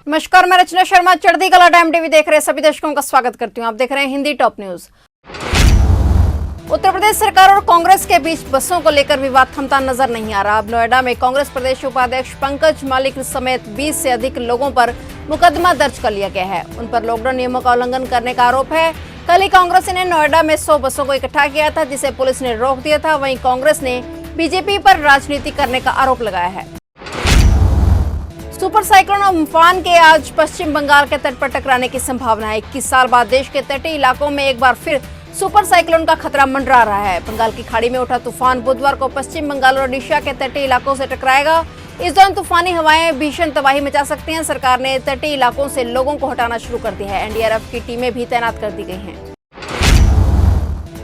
नमस्कार, मैं रचना शर्मा। चढ़ती कला टाइम टीवी देख रहे सभी दर्शकों का स्वागत करती हूं। आप देख रहे हैं हिंदी टॉप न्यूज। उत्तर प्रदेश सरकार और कांग्रेस के बीच बसों को लेकर विवाद थमता नजर नहीं आ रहा। अब नोएडा में कांग्रेस प्रदेश उपाध्यक्ष पंकज मालिक समेत 20 से अधिक लोगों पर मुकदमा दर्ज कर लिया गया है। उन पर लॉकडाउन नियमों का उल्लंघन करने का आरोप है। कल ही कांग्रेस ने नोएडा में 100 बसों को इकट्ठा किया था, जिसे पुलिस ने रोक दिया था। वहीं कांग्रेस ने बीजेपी पर राजनीति करने का आरोप लगाया है। सुपर साइक्लोन अम्फान के आज पश्चिम बंगाल के तट पर टकराने की संभावना है। 21 साल बाद देश के तटीय इलाकों में एक बार फिर सुपर साइक्लोन का खतरा मंडरा रहा है। बंगाल की खाड़ी में उठा तूफान बुधवार को पश्चिम बंगाल और ओडिशा के तटीय इलाकों से टकराएगा। इस दौरान तूफानी हवाएं भीषण तबाही मचा सकती हैं। सरकार ने तटीय इलाकों से लोगों को हटाना शुरू कर दिया है। एनडीआरएफ की टीमें भी तैनात कर दी गई हैं।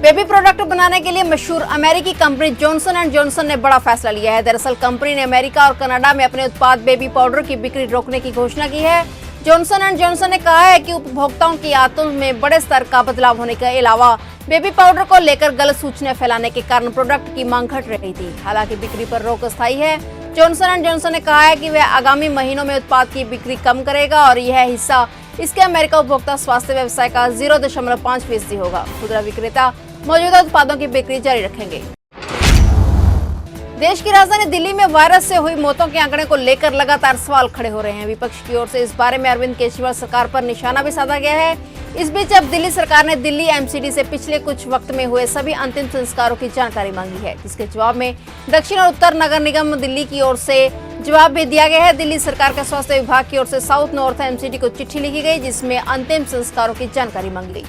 बेबी प्रोडक्ट बनाने के लिए मशहूर अमेरिकी कंपनी जॉनसन एंड जॉनसन ने बड़ा फैसला लिया है। दरअसल कंपनी ने अमेरिका और कनाडा में अपने उत्पाद बेबी पाउडर की बिक्री रोकने की घोषणा की है। जॉनसन एंड जॉनसन ने कहा है कि उपभोक्ताओं की आदतों में बड़े स्तर का बदलाव होने के अलावा बेबी पाउडर को लेकर गलत सूचनाएं फैलाने के कारण प्रोडक्ट की मांग घट रही थी। हालांकि बिक्री पर रोक अस्थायी है। जॉनसन एंड जॉनसन ने कहा है कि वह आगामी महीनों में उत्पाद की बिक्री कम करेगा और यह हिस्सा इसके अमेरिका उपभोक्ता स्वास्थ्य व्यवसाय का 0.5% होगा। खुदरा विक्रेता मौजूदा उत्पादों की बिक्री जारी रखेंगे। देश की राजधानी दिल्ली में वायरस से हुई मौतों के आंकड़े को लेकर लगातार सवाल खड़े हो रहे हैं। विपक्ष की ओर से इस बारे में अरविंद केजरीवाल सरकार पर निशाना भी साधा गया है। इस बीच अब दिल्ली सरकार ने दिल्ली एमसीडी से पिछले कुछ वक्त में हुए सभी अंतिम संस्कारों की जानकारी मांगी है, जिसके जवाब में दक्षिण और उत्तर नगर निगम दिल्ली की ओर से जवाब भी दिया गया है। दिल्ली सरकार के स्वास्थ्य विभाग की ओर से साउथ नॉर्थ एमसीडी को चिट्ठी लिखी गई, जिसमें अंतिम संस्कारों की जानकारी मांगी गई।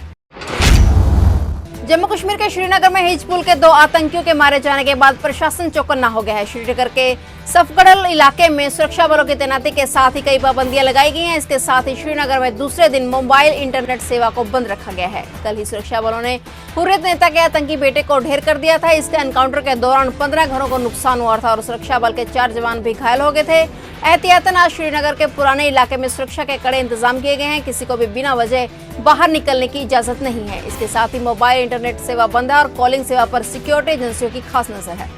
जम्मू कश्मीर के श्रीनगर में हिजबुल के 2 आतंकियों के मारे जाने के बाद प्रशासन चौकन्ना हो गया है। श्रीनगर के सफगढ़ इलाके में सुरक्षा बलों की तैनाती के साथ ही कई पाबंदियां लगाई गई हैं। इसके साथ ही श्रीनगर में दूसरे दिन मोबाइल इंटरनेट सेवा को बंद रखा गया है। कल ही सुरक्षा बलों ने हुर्रियत नेता के आतंकी बेटे को ढेर कर दिया था। इसके एनकाउंटर के दौरान 15 घरों को नुकसान हुआ था और सुरक्षा बल के 4 जवान भी घायल हो गए थे। एहतियातन आज श्रीनगर के पुराने इलाके में सुरक्षा के कड़े इंतजाम किए गए हैं। किसी को भी बिना वजह बाहर निकलने की इजाजत नहीं है। इसके साथ ही मोबाइल इंटरनेट सेवा बंद है और कॉलिंग सेवा पर सिक्योरिटी एजेंसियों की खास नजर है।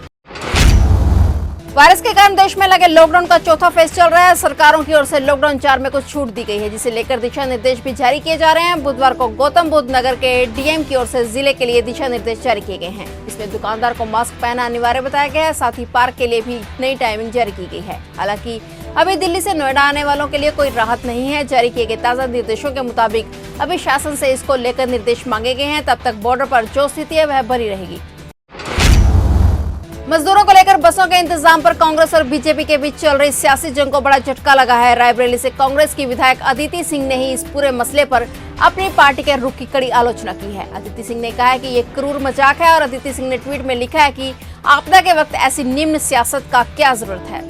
वायरस के कारण देश में लगे लॉकडाउन का चौथा फेज चल रहा है। सरकारों की ओर से लॉकडाउन 4 में कुछ छूट दी गई है, जिसे लेकर दिशा निर्देश भी जारी किए जा रहे हैं। बुधवार को गौतम बुद्ध नगर के डीएम की ओर से जिले के लिए दिशा निर्देश जारी किए गए हैं। इसमें दुकानदार को मास्क पहनना अनिवार्य बताया गया है। साथ ही पार्क के लिए भी नई टाइमिंग जारी की गई है। हालांकि अभी दिल्ली से नोएडा आने वालों के लिए कोई राहत नहीं है। जारी किए गए ताजा निर्देशों के मुताबिक अभी शासन से इसको लेकर निर्देश मांगे गए हैं। तब तक बॉर्डर पर जो स्थिति है वह बनी रहेगी। मजदूरों को लेकर बसों के इंतजाम पर कांग्रेस और बीजेपी के बीच चल रही सियासी जंग को बड़ा झटका लगा है। रायबरेली से कांग्रेस की विधायक अदिति सिंह ने ही इस पूरे मसले पर अपनी पार्टी के रुख की कड़ी आलोचना की है। अदिति सिंह ने कहा है कि ये क्रूर मजाक है और अदिति सिंह ने ट्वीट में लिखा है कि आपदा के वक्त ऐसी निम्न सियासत का क्या जरूरत है।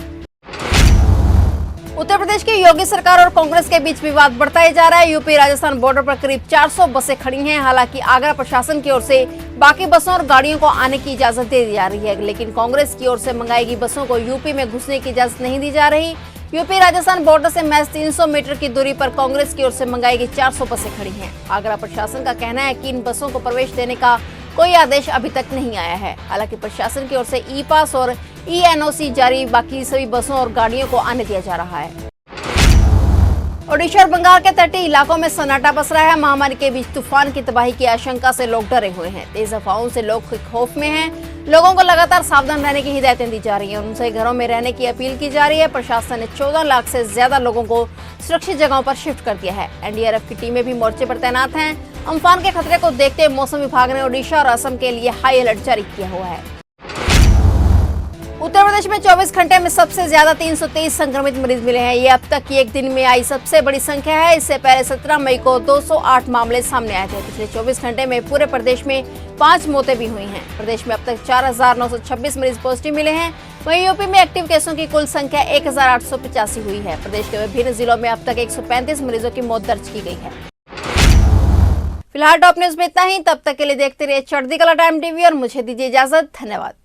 उत्तर प्रदेश की योगी सरकार और कांग्रेस के बीच विवाद बढ़ता ही जा रहा है। यूपी राजस्थान बॉर्डर पर करीब 400 बसें खड़ी हैं। हालांकि आगरा प्रशासन की ओर से बाकी बसों और गाड़ियों को आने की इजाजत दे दी जा रही है, लेकिन कांग्रेस की ओर से मंगाई गई बसों को यूपी में घुसने की इजाजत नहीं दी जा रही। यूपी राजस्थान बॉर्डर से महज 300 मीटर की दूरी पर कांग्रेस की ओर से मंगाई गई 400 बसें खड़ी हैं। आगरा प्रशासन का कहना है कि इन बसों को प्रवेश देने का कोई आदेश अभी तक नहीं आया है। हालांकि प्रशासन की ओर से ई पास और एनओसी जारी बाकी सभी बसों और गाड़ियों को आने दिया जा रहा है। ओडिशा और बंगाल के तटीय इलाकों में सन्नाटा बस रहा है। महामारी के बीच तूफान की तबाही की आशंका से लोग डरे हुए हैं। तेज हवाओं से लोग खौफ में हैं। लोगों को लगातार सावधान रहने की हिदायतें दी जा रही हैं। उनसे घरों में रहने की अपील की जा रही है। प्रशासन ने 14 लाख से ज्यादा लोगों को सुरक्षित जगहों पर शिफ्ट कर दिया है। एनडीआरएफ की टीमें भी मोर्चे पर तैनात हैं। अम्फान के खतरे को देखते हुए मौसम विभाग ने ओडिशा और असम के लिए हाई अलर्ट जारी किया हुआ है। उत्तर प्रदेश में 24 घंटे में सबसे ज्यादा 323 संक्रमित मरीज मिले हैं। ये अब तक की एक दिन में आई सबसे बड़ी संख्या है। इससे पहले 17 मई को 208 मामले सामने आए थे। पिछले 24 घंटे में पूरे प्रदेश में 5 मौतें भी हुई हैं। प्रदेश में अब तक 4,926 मरीज पॉजिटिव मिले हैं। वहीं यूपी में एक्टिव केसों की कुल संख्या 1,885 हुई है। प्रदेश के विभिन्न जिलों में अब तक 135 मरीजों की मौत दर्ज की गई है। फिलहाल टॉप न्यूज में इतना ही। तब तक के लिए देखते रहिए चढ़ती कला टाइम टीवी और मुझे दीजिए इजाजत। धन्यवाद।